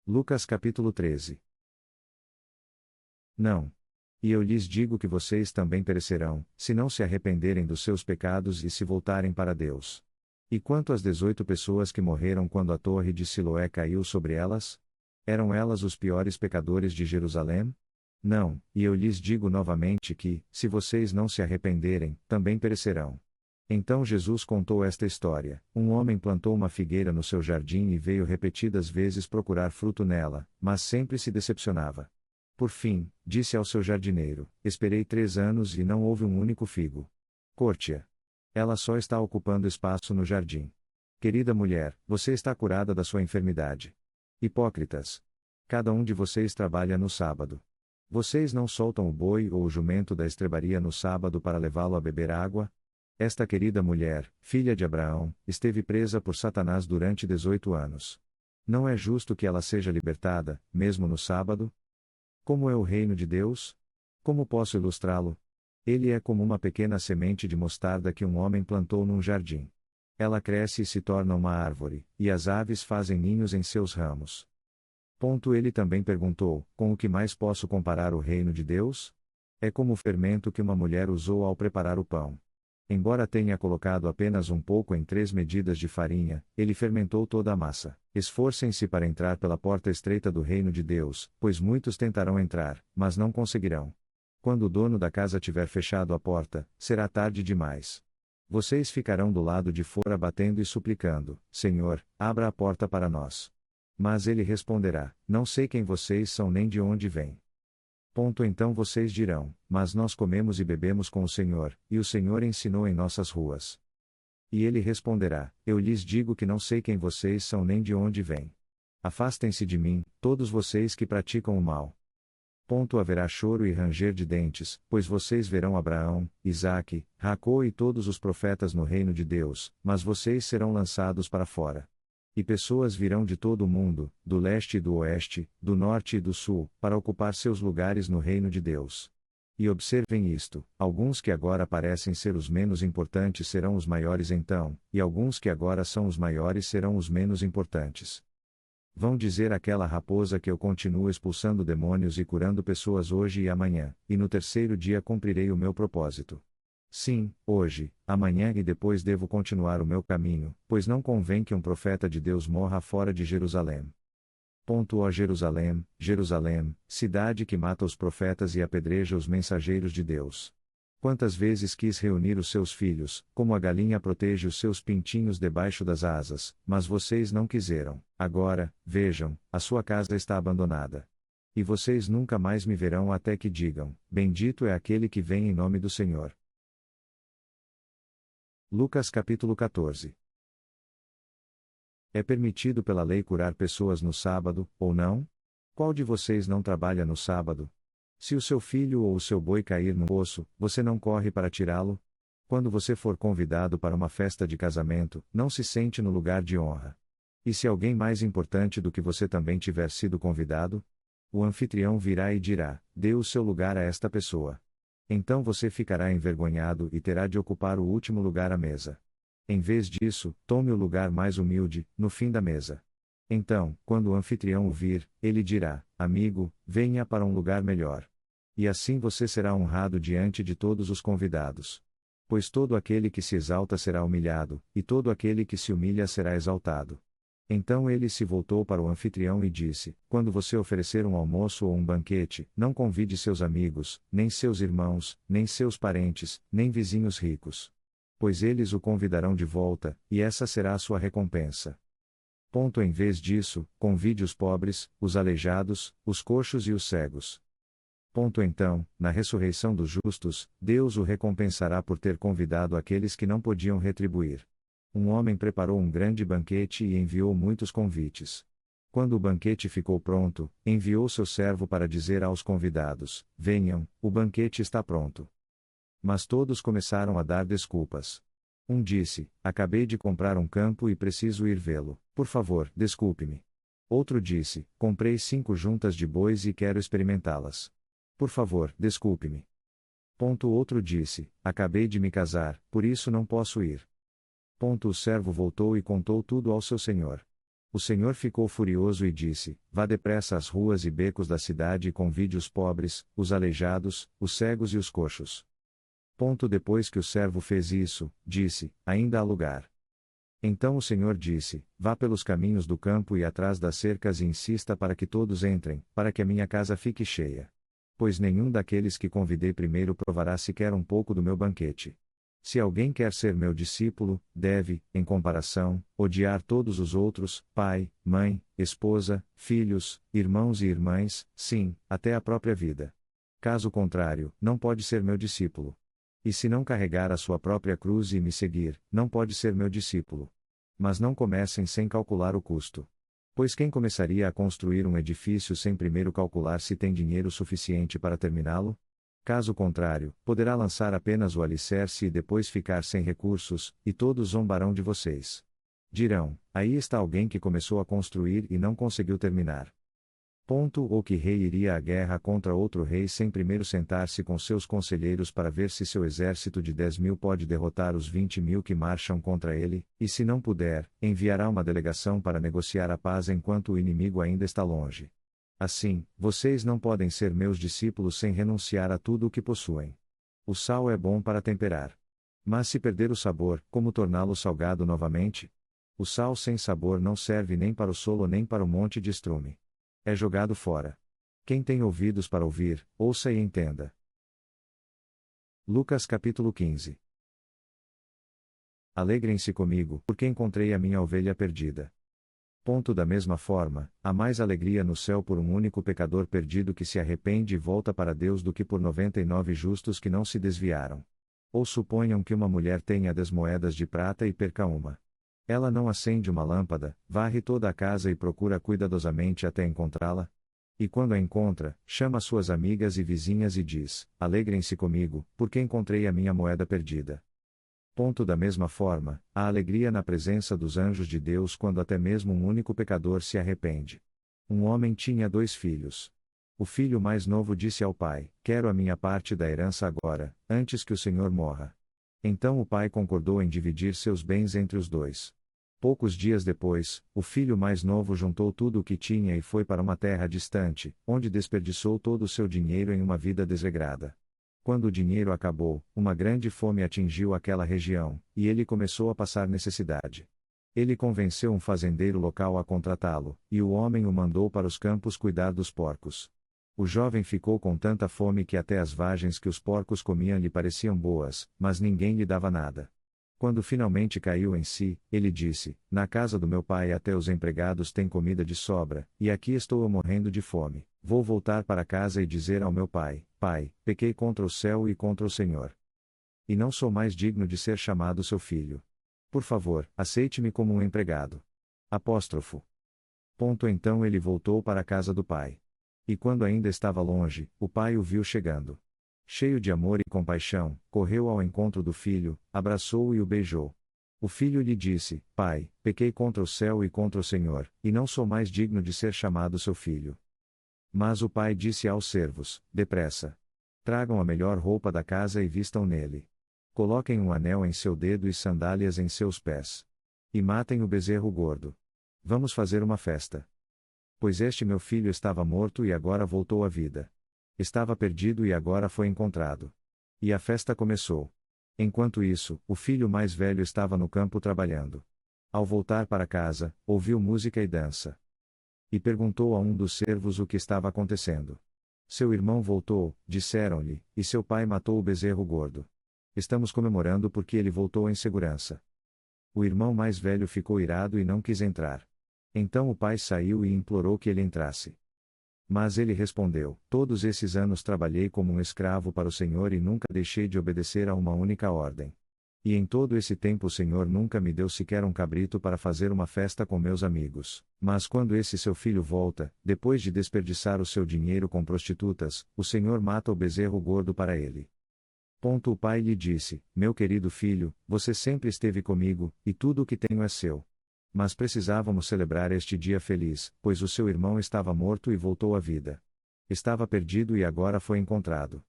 Lucas capítulo 13. Não. E eu lhes digo que vocês também perecerão, se não se arrependerem dos seus pecados e se voltarem para Deus. E quanto às 18 pessoas que morreram quando a torre de Siloé caiu sobre elas? Eram elas os piores pecadores de Jerusalém? Não, e eu lhes digo novamente que, se vocês não se arrependerem, também perecerão. Então Jesus contou esta história: um homem plantou uma figueira no seu jardim e veio repetidas vezes procurar fruto nela, mas sempre se decepcionava. Por fim, disse ao seu jardineiro: esperei 3 anos e não houve um único figo. Corte-a. Ela só está ocupando espaço no jardim. Querida mulher, você está curada da sua enfermidade. Hipócritas! Cada um de vocês trabalha no sábado. Vocês não soltam o boi ou o jumento da estrebaria no sábado para levá-lo a beber água? Esta querida mulher, filha de Abraão, esteve presa por Satanás durante 18 anos. Não é justo que ela seja libertada, mesmo no sábado? Como é o reino de Deus? Como posso ilustrá-lo? Ele é como uma pequena semente de mostarda que um homem plantou num jardim. Ela cresce e se torna uma árvore, e as aves fazem ninhos em seus ramos. Ele também perguntou: com o que mais posso comparar o reino de Deus? É como o fermento que uma mulher usou ao preparar o pão. Embora tenha colocado apenas um pouco em 3 medidas de farinha, ele fermentou toda a massa. Esforcem-se para entrar pela porta estreita do reino de Deus, pois muitos tentarão entrar, mas não conseguirão. Quando o dono da casa tiver fechado a porta, será tarde demais. Vocês ficarão do lado de fora batendo e suplicando: Senhor, abra a porta para nós. Mas ele responderá: não sei quem vocês são nem de onde vêm. Então vocês dirão: mas nós comemos e bebemos com o Senhor, e o Senhor ensinou em nossas ruas. E ele responderá: eu lhes digo que não sei quem vocês são nem de onde vêm. Afastem-se de mim, todos vocês que praticam o mal. Haverá choro e ranger de dentes, pois vocês verão Abraão, Isaque, Jacó e todos os profetas no reino de Deus, mas vocês serão lançados para fora. E pessoas virão de todo o mundo, do leste e do oeste, do norte e do sul, para ocupar seus lugares no reino de Deus. E observem isto: alguns que agora parecem ser os menos importantes serão os maiores então, e alguns que agora são os maiores serão os menos importantes. Vão dizer àquela raposa que eu continuo expulsando demônios e curando pessoas hoje e amanhã, e no terceiro dia cumprirei o meu propósito. Sim, hoje, amanhã e depois devo continuar o meu caminho, pois não convém que um profeta de Deus morra fora de Jerusalém. Ó Jerusalém, Jerusalém, cidade que mata os profetas e apedreja os mensageiros de Deus. Quantas vezes quis reunir os seus filhos, como a galinha protege os seus pintinhos debaixo das asas, mas vocês não quiseram. Agora, vejam, a sua casa está abandonada. E vocês nunca mais me verão até que digam: bendito é aquele que vem em nome do Senhor. Lucas capítulo 14. É permitido pela lei curar pessoas no sábado, ou não? Qual de vocês não trabalha no sábado? Se o seu filho ou o seu boi cair no poço, você não corre para tirá-lo? Quando você for convidado para uma festa de casamento, não se sente no lugar de honra. E se alguém mais importante do que você também tiver sido convidado? O anfitrião virá e dirá: dê o seu lugar a esta pessoa. Então você ficará envergonhado e terá de ocupar o último lugar à mesa. Em vez disso, tome o lugar mais humilde, no fim da mesa. Então, quando o anfitrião o vir, ele dirá: amigo, venha para um lugar melhor. E assim você será honrado diante de todos os convidados. Pois todo aquele que se exalta será humilhado, e todo aquele que se humilha será exaltado. Então ele se voltou para o anfitrião e disse: quando você oferecer um almoço ou um banquete, não convide seus amigos, nem seus irmãos, nem seus parentes, nem vizinhos ricos. Pois eles o convidarão de volta, e essa será a sua recompensa. Em vez disso, convide os pobres, os aleijados, os coxos e os cegos. Então, na ressurreição dos justos, Deus o recompensará por ter convidado aqueles que não podiam retribuir. Um homem preparou um grande banquete e enviou muitos convites. Quando o banquete ficou pronto, enviou seu servo para dizer aos convidados: venham, o banquete está pronto. Mas todos começaram a dar desculpas. Um disse: acabei de comprar um campo e preciso ir vê-lo, por favor, desculpe-me. Outro disse: comprei 5 juntas de bois e quero experimentá-las. Por favor, desculpe-me. Outro disse: acabei de me casar, por isso não posso ir. O servo voltou e contou tudo ao seu senhor. O Senhor ficou furioso e disse: Vá depressa às ruas e becos da cidade e convide os pobres, os aleijados, os cegos e os coxos. Depois que o servo fez isso, disse: Ainda há lugar. Então o Senhor disse: Vá pelos caminhos do campo e atrás das cercas e insista para que todos entrem, para que a minha casa fique cheia. Pois nenhum daqueles que convidei primeiro provará sequer um pouco do meu banquete. Se alguém quer ser meu discípulo, deve, em comparação, odiar todos os outros, pai, mãe, esposa, filhos, irmãos e irmãs, sim, até a própria vida. Caso contrário, não pode ser meu discípulo. E se não carregar a sua própria cruz e me seguir, não pode ser meu discípulo. Mas não comecem sem calcular o custo. Pois quem começaria a construir um edifício sem primeiro calcular se tem dinheiro suficiente para terminá-lo? Caso contrário, poderá lançar apenas o alicerce e depois ficar sem recursos, e todos zombarão de vocês. Dirão: aí está alguém que começou a construir e não conseguiu terminar. Ou que rei iria à guerra contra outro rei sem primeiro sentar-se com seus conselheiros para ver se seu exército de 10.000 pode derrotar os 20.000 que marcham contra ele, e se não puder, enviará uma delegação para negociar a paz enquanto o inimigo ainda está longe. Assim, vocês não podem ser meus discípulos sem renunciar a tudo o que possuem. O sal é bom para temperar. Mas se perder o sabor, como torná-lo salgado novamente? O sal sem sabor não serve nem para o solo nem para o monte de estrume. É jogado fora. Quem tem ouvidos para ouvir, ouça e entenda. Lucas capítulo 15. Alegrem-se comigo, porque encontrei a minha ovelha perdida. Da mesma forma, há mais alegria no céu por um único pecador perdido que se arrepende e volta para Deus do que por 99 justos que não se desviaram. Ou suponham que uma mulher tenha 10 moedas de prata e perca uma. Ela não acende uma lâmpada, varre toda a casa e procura cuidadosamente até encontrá-la? E quando a encontra, chama suas amigas e vizinhas e diz: Alegrem-se comigo, porque encontrei a minha moeda perdida. Da mesma forma, há alegria na presença dos anjos de Deus quando até mesmo um único pecador se arrepende. Um homem tinha 2 filhos. O filho mais novo disse ao pai: Quero a minha parte da herança agora, antes que o senhor morra. Então o pai concordou em dividir seus bens entre os 2. Poucos dias depois, o filho mais novo juntou tudo o que tinha e foi para uma terra distante, onde desperdiçou todo o seu dinheiro em uma vida desregrada. Quando o dinheiro acabou, uma grande fome atingiu aquela região, e ele começou a passar necessidade. Ele convenceu um fazendeiro local a contratá-lo, e o homem o mandou para os campos cuidar dos porcos. O jovem ficou com tanta fome que até as vagens que os porcos comiam lhe pareciam boas, mas ninguém lhe dava nada. Quando finalmente caiu em si, ele disse: Na casa do meu pai até os empregados têm comida de sobra, e aqui estou eu morrendo de fome. Vou voltar para casa e dizer ao meu pai: Pai, pequei contra o céu e contra o Senhor. E não sou mais digno de ser chamado seu filho. Por favor, aceite-me como um empregado. Apóstrofo. Então ele voltou para a casa do pai. E quando ainda estava longe, o pai o viu chegando. Cheio de amor e compaixão, correu ao encontro do filho, abraçou-o e o beijou. O filho lhe disse: Pai, pequei contra o céu e contra o Senhor, e não sou mais digno de ser chamado seu filho. Mas o pai disse aos servos: Depressa. Tragam a melhor roupa da casa e vistam nele. Coloquem um anel em seu dedo e sandálias em seus pés. E matem o bezerro gordo. Vamos fazer uma festa. Pois este meu filho estava morto e agora voltou à vida. Estava perdido e agora foi encontrado. E a festa começou. Enquanto isso, o filho mais velho estava no campo trabalhando. Ao voltar para casa, ouviu música e dança. E perguntou a um dos servos o que estava acontecendo. Seu irmão voltou, disseram-lhe, e seu pai matou o bezerro gordo. Estamos comemorando porque ele voltou em segurança. O irmão mais velho ficou irado e não quis entrar. Então o pai saiu e implorou que ele entrasse. Mas ele respondeu: Todos esses anos trabalhei como um escravo para o Senhor e nunca deixei de obedecer a uma única ordem. E em todo esse tempo o Senhor nunca me deu sequer um cabrito para fazer uma festa com meus amigos. Mas quando esse seu filho volta, depois de desperdiçar o seu dinheiro com prostitutas, o Senhor mata o bezerro gordo para ele. O pai lhe disse: Meu querido filho, você sempre esteve comigo, e tudo o que tenho é seu. Mas precisávamos celebrar este dia feliz, pois o seu irmão estava morto e voltou à vida. Estava perdido e agora foi encontrado.